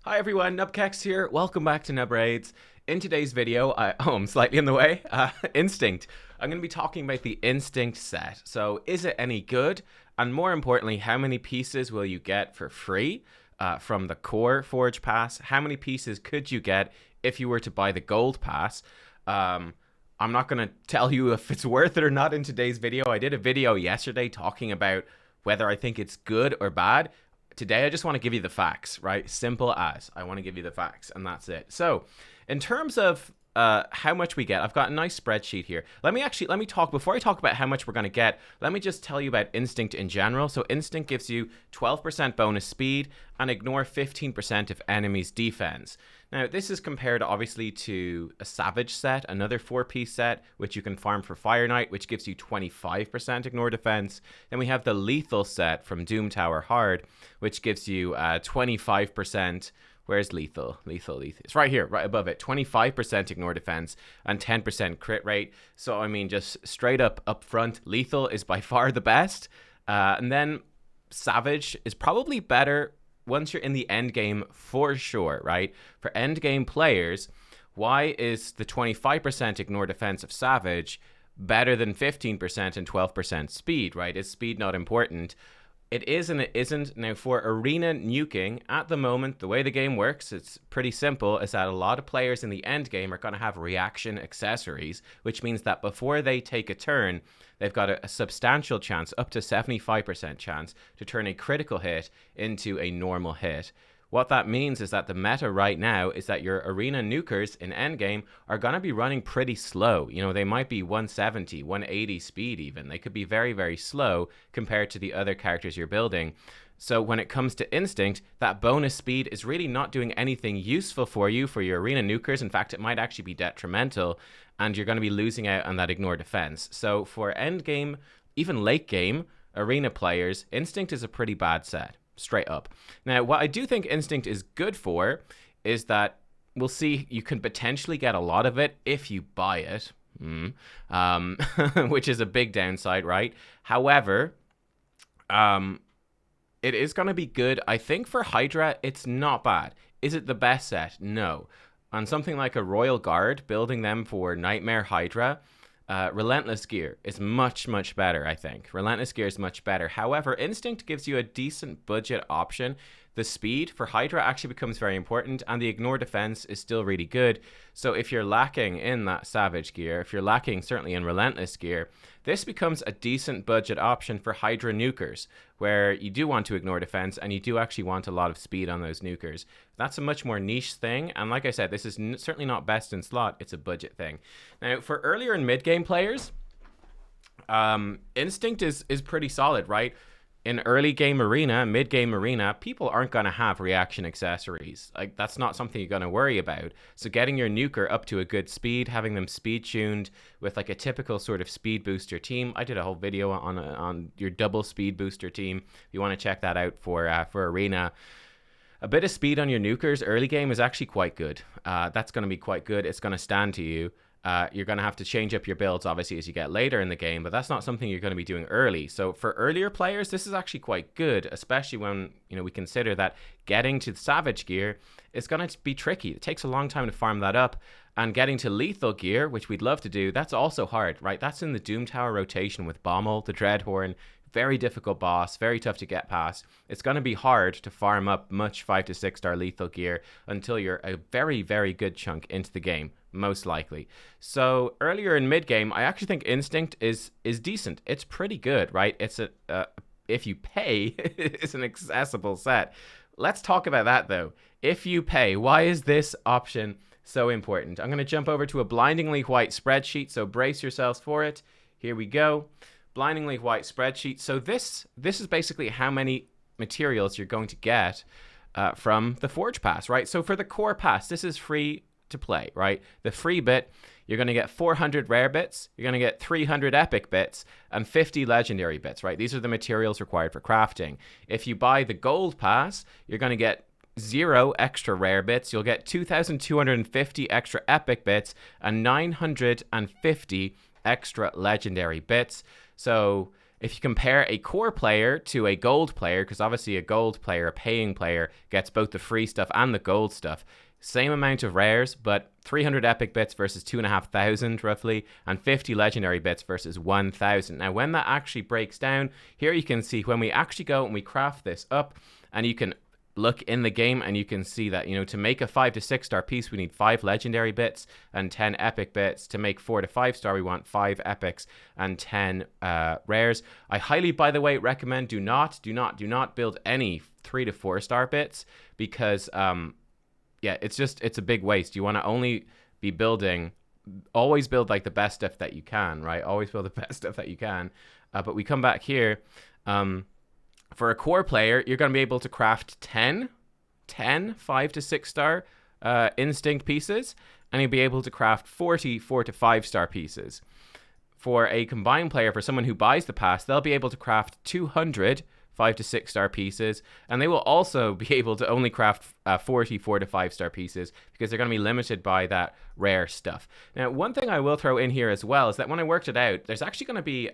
Hi everyone, nubkeks here. Welcome back to Nub Raids. In today's video, I'm slightly in the way. Instinct. I'm going to be talking about the Instinct set. So, is it any good? And more importantly, how many pieces will you get for free from the core Forge Pass? How many pieces could you get if you were to buy the Gold Pass? I'm not going to tell you if it's worth it or not in today's video. I did a video yesterday talking about whether I think it's good or bad. Today, I just want to give you the facts, right? Simple as. I want to give you the facts, and that's it. So, in terms of how much we get, I've got a nice spreadsheet here. Let me talk, before I talk about how much we're going to get, let me just tell you about Instinct in general. So, Instinct gives you 12% bonus speed and ignore 15% of enemies' defense. Now, this is compared obviously to a Savage set, another 4-piece set, which you can farm for Fire Knight, which gives you 25% ignore defense. Then we have the Lethal set from Doom Tower Hard, which gives you 25%. Where's Lethal? Lethal. It's right here, right above it. 25% ignore defense and 10% crit rate. So, I mean, just straight up front, Lethal is by far the best. And then Savage is probably better once you're in the end game for sure, right? For end game players, why is the 25% ignore defense of Savage better than 15% and 12% speed, right? Is speed not important? It is and it isn't. Now, for arena nuking, at the moment, the way the game works, it's pretty simple, is that a lot of players in the end game are going to have reaction accessories, which means that before they take a turn, they've got a substantial chance, up to 75% chance, to turn a critical hit into a normal hit. What that means is that the meta right now is that your arena nukers in endgame are going to be running pretty slow. You know, they might be 170, 180 speed even. They could be very, very slow compared to the other characters you're building. So when it comes to Instinct, that bonus speed is really not doing anything useful for you for your arena nukers. In fact, it might actually be detrimental, and you're going to be losing out on that ignore defense. So for endgame, even late game, arena players, Instinct is a pretty bad set. Straight up. Now, what I do think Instinct is good for is that we'll see you can potentially get a lot of it if you buy it, which is a big downside, right? However, it is going to be good. I think for Hydra, it's not bad. Is it the best set? No. On something like a Royal Guard, building them for Nightmare Hydra, Relentless Gear is much, much better, I think. Relentless Gear is much better. However, Instinct gives you a decent budget option. The speed for Hydra actually becomes very important, and the ignore defense is still really good. So if you're lacking in that Savage gear, if you're lacking certainly in Relentless Gear, this becomes a decent budget option for Hydra nukers, where you do want to ignore defense, and you do actually want a lot of speed on those nukers. That's a much more niche thing, and like I said, this is certainly not best in slot, it's a budget thing. Now, for earlier and mid-game players, Instinct is pretty solid, right? In early game arena, mid game arena, people aren't going to have reaction accessories. Like, that's not something you're going to worry about. So getting your nuker up to a good speed, having them speed tuned with like a typical sort of speed booster team. I did a whole video on your double speed booster team. If you want to check that out for arena. A bit of speed on your nukers early game is actually quite good. That's going to be quite good. It's going to stand to you. You're going to have to change up your builds, obviously, as you get later in the game, but that's not something you're going to be doing early. So for earlier players, this is actually quite good, especially when, you know, we consider that getting to Savage gear is going to be tricky. It takes a long time to farm that up, and getting to Lethal gear, which we'd love to do, that's also hard, right? That's in the Doom Tower rotation with Bommel, the Dreadhorn. Very difficult boss, very tough to get past. It's going to be hard to farm up much 5 to 6 star lethal gear until you're a very, very good chunk into the game, most likely. So earlier in mid game, I actually think Instinct is decent. It's pretty good, right? It's if you pay, it's an accessible set. Let's talk about that though. If you pay, why is this option so important? I'm going to jump over to a blindingly white spreadsheet, so brace yourselves for it. Here we go. Blindingly white spreadsheet. So this is basically how many materials you're going to get from the Forge Pass, right? So for the core pass, this is free to play, right? The free bit, you're going to get 400 rare bits, you're going to get 300 epic bits, and 50 legendary bits, right? These are the materials required for crafting. If you buy the gold pass, you're going to get 0 extra rare bits, you'll get 2,250 extra epic bits, and 950 extra legendary bits. So if you compare a core player to a gold player, because obviously a gold player, a paying player, gets both the free stuff and the gold stuff. Same amount of rares, but 300 epic bits versus 2,500 roughly, and 50 legendary bits versus 1,000. Now, when that actually breaks down, here you can see when we actually go and we craft this up, and you can look in the game and you can see that, to make a 5 to 6 star piece, we need 5 legendary bits and 10 epic bits. To make 4 to 5 star, we want 5 epics and 10 rares. I highly, by the way, recommend do not build any 3 to 4 star bits, because it's a big waste. You want to only be building, always build like the best stuff that you can, right? Always build the best stuff that you can. But we come back here. For a core player, you're going to be able to craft 10 5 to 6 star instinct pieces, and you'll be able to craft 40 4 to 5 star pieces. For a combined player, for someone who buys the pass, they'll be able to craft 200 5 to 6 star pieces, and they will also be able to only craft 40 4 to 5 star pieces, because they're going to be limited by that rare stuff. Now, one thing I will throw in here as well is that when I worked it out, there's actually going to be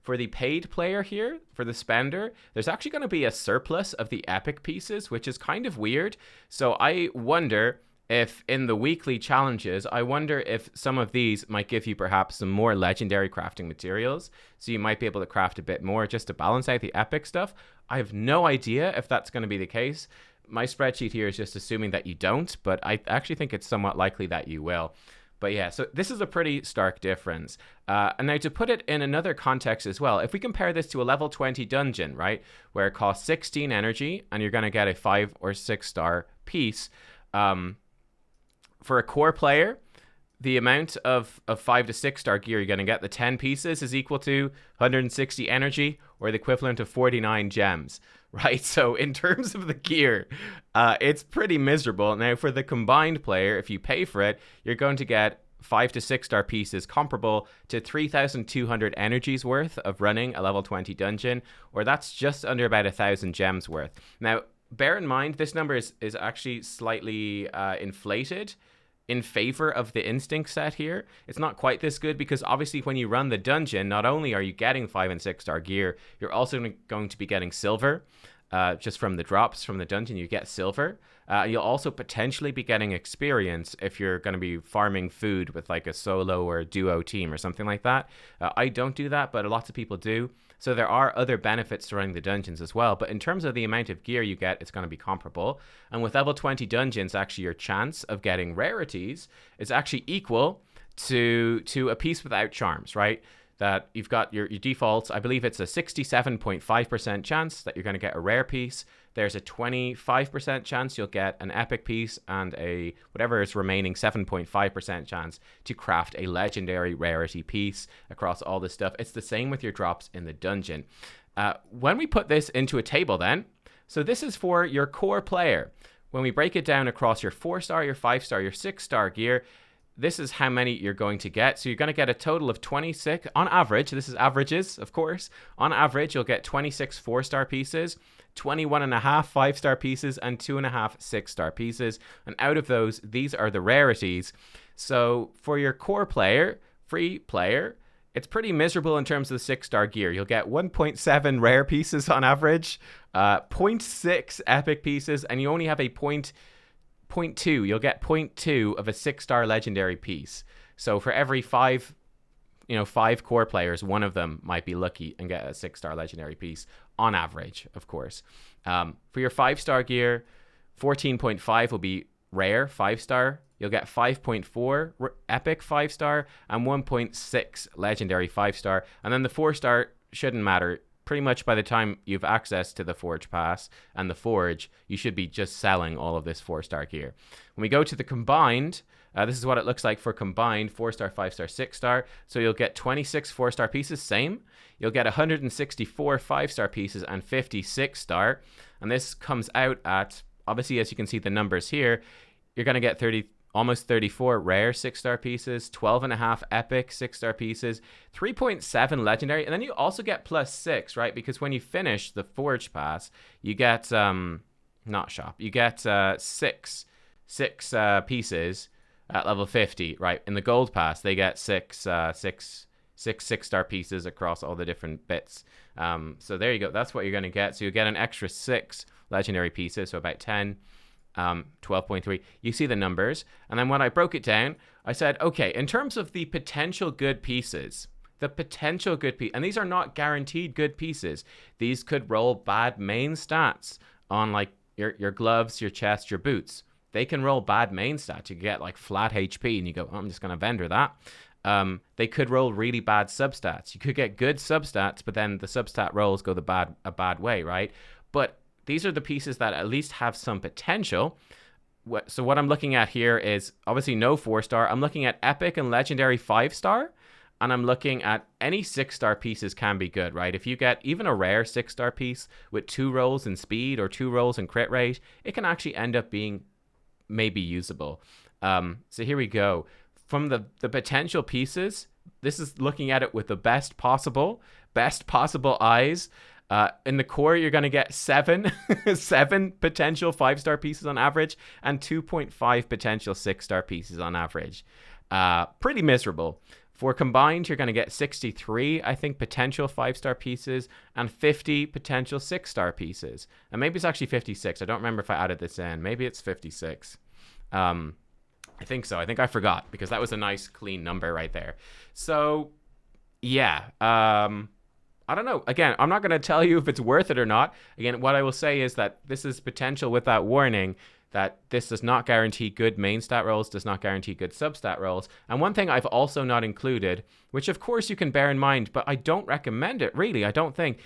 for the paid player here, for the spender, there's actually going to be a surplus of the epic pieces, which is kind of weird. So I wonder if in the weekly challenges, I wonder if some of these might give you perhaps some more legendary crafting materials. So you might be able to craft a bit more just to balance out the epic stuff. I have no idea if that's going to be the case. My spreadsheet here is just assuming that you don't, but I actually think it's somewhat likely that you will. But yeah, so this is a pretty stark difference. And now to put it in another context as well, if we compare this to a level 20 dungeon, right, where it costs 16 energy and you're going to get a 5 or 6 star piece, for a core player, the amount of 5 to 6 star gear you're going to get, the 10 pieces, is equal to 160 energy, or the equivalent of 49 gems, right? So in terms of the gear, it's pretty miserable. Now, for the combined player, if you pay for it, you're going to get 5 to 6 star pieces comparable to 3,200 energies worth of running a level 20 dungeon, or that's just under about 1,000 gems worth. Now, bear in mind, this number is actually slightly inflated in favor of the instinct set here. It's not quite this good, because obviously when you run the dungeon, not only are you getting 5 and 6 star gear, you're also going to be getting silver. Just from the drops from the dungeon, you get silver. You'll also potentially be getting experience if you're going to be farming food with like a solo or a duo team or something like that. I don't do that, but lots of people do. So there are other benefits to running the dungeons as well. But in terms of the amount of gear you get, it's going to be comparable. And with level 20 dungeons, actually your chance of getting rarities is actually equal to a piece without charms, right? That you've got your defaults. I believe it's a 67.5% chance that you're going to get a rare piece. There's a 25% chance you'll get an epic piece, and a whatever is remaining 7.5% chance to craft a legendary rarity piece across all this stuff. It's the same with your drops in the dungeon. When we put this into a table then, so this is for your core player. When we break it down across your 4 star, your 5 star, your 6 star gear, this is how many you're going to get. So you're going to get a total of 26, on average, this is averages, of course. On average, you'll get 26 4-star pieces, 21.5 5-star pieces, and 2.5 6-star pieces. And out of those, these are the rarities. So for your core player, free player, it's pretty miserable in terms of the 6-star gear. You'll get 1.7 rare pieces on average, 0.6 epic pieces, and you only have a 0.2. You'll get 0.2 of a 6-star legendary piece. So for every 5 core players, one of them might be lucky and get a 6-star legendary piece on average, of course. For your 5-star gear, 14.5 will be rare 5-star. You'll get 5.4 epic 5-star and 1.6 legendary 5-star. And then the 4-star shouldn't matter. Pretty much by the time you've access to the Forge Pass and the Forge, you should be just selling all of this 4-star gear. When we go to the combined, this is what it looks like for combined 4-star, 5-star, 6-star. So you'll get 26 4-star pieces, same. You'll get 164 5-star pieces and 50 6-star. And this comes out at, obviously, as you can see the numbers here, you're going to get almost 34 rare 6-star pieces, 12.5 epic 6-star pieces, 3.7 legendary, and then you also get +6, right? Because when you finish the Forge Pass, you get you get six pieces at level 50, right? In the Gold Pass, they get six six-star pieces across all the different bits. So there you go. That's what you're going to get. So you get an extra 6 legendary pieces, so about 10. 12.3. You see the numbers. And then when I broke it down, I said, okay, in terms of the potential good pieces, and these are not guaranteed good pieces. These could roll bad main stats on like your gloves, your chest, your boots. They can roll bad main stats. You get like flat HP and you go, oh, I'm just going to vendor that. They could roll really bad substats. You could get good substats, but then the substat rolls go a bad way, right? But these are the pieces that at least have some potential. So what I'm looking at here is obviously no 4-star. I'm looking at epic and legendary 5-star. And I'm looking at any 6-star pieces can be good, right? If you get even a rare 6-star piece with 2 rolls in speed or 2 rolls in crit rate, it can actually end up being maybe usable. So here we go. From the potential pieces, this is looking at it with the best possible eyes. In the core, you're going to get 7 potential 5-star pieces on average and 2.5 potential 6-star pieces on average. Pretty miserable. For combined, you're going to get 63, I think, potential 5-star pieces and 50 potential 6-star pieces. And maybe it's actually 56. I don't remember if I added this in. Maybe it's 56. I think so. I think I forgot because that was a nice clean number right there. So, yeah. I don't know. Again, I'm not going to tell you if it's worth it or not. Again, what I will say is that this is potential with that warning that this does not guarantee good main stat rolls, does not guarantee good substat rolls. And one thing I've also not included, which of course you can bear in mind, but I don't recommend it really. I don't think,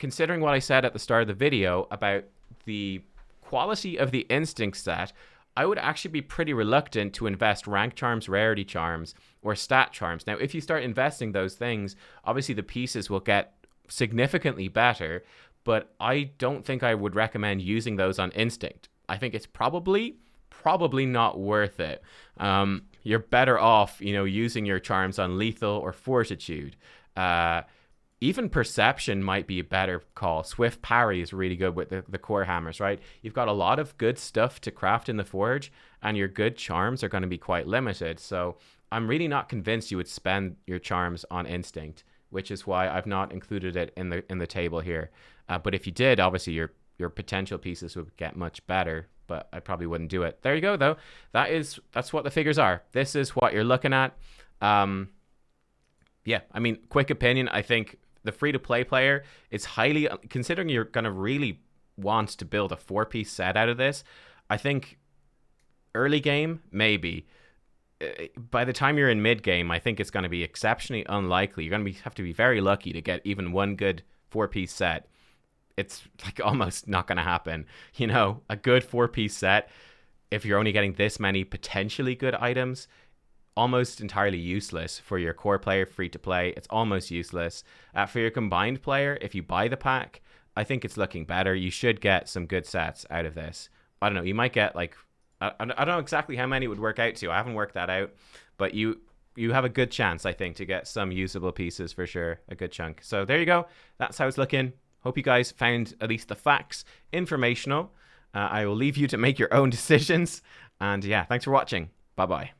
considering what I said at the start of the video about the quality of the instinct set, I would actually be pretty reluctant to invest rank charms, rarity charms, or stat charms. Now, if you start investing those things, obviously the pieces will get significantly better, but I don't think I would recommend using those on instinct. I think it's probably not worth it. You're better off, using your charms on lethal or fortitude. Even perception might be a better call. Swift parry is really good with the core hammers, right? You've got a lot of good stuff to craft in the forge, and your good charms are going to be quite limited. So I'm really not convinced you would spend your charms on instinct, which is why I've not included it in the table here. But if you did, obviously your potential pieces would get much better, but I probably wouldn't do it. There you go, though. That's what the figures are. This is what you're looking at. Yeah, I mean, quick opinion, I think the free-to-play player is highly, considering you're going to really want to build a 4-piece set out of this, I think early game, maybe. By the time you're in mid-game, I think it's going to be exceptionally unlikely. You're going to have to be very lucky to get even one good 4-piece set. It's like almost not going to happen. A good 4-piece set, if you're only getting this many potentially good items, almost entirely useless. For your core player, free to play, it's almost useless. For your combined player, if you buy the pack, I think it's looking better. You should get some good sets out of this. I don't know, you might get like, I don't know exactly how many it would work out to. I haven't worked that out, but you have a good chance, I think, to get some usable pieces for sure, a good chunk. So there you go. That's how it's looking. Hope you guys found at least the facts informational. I will leave you to make your own decisions. And yeah, thanks for watching. Bye-bye.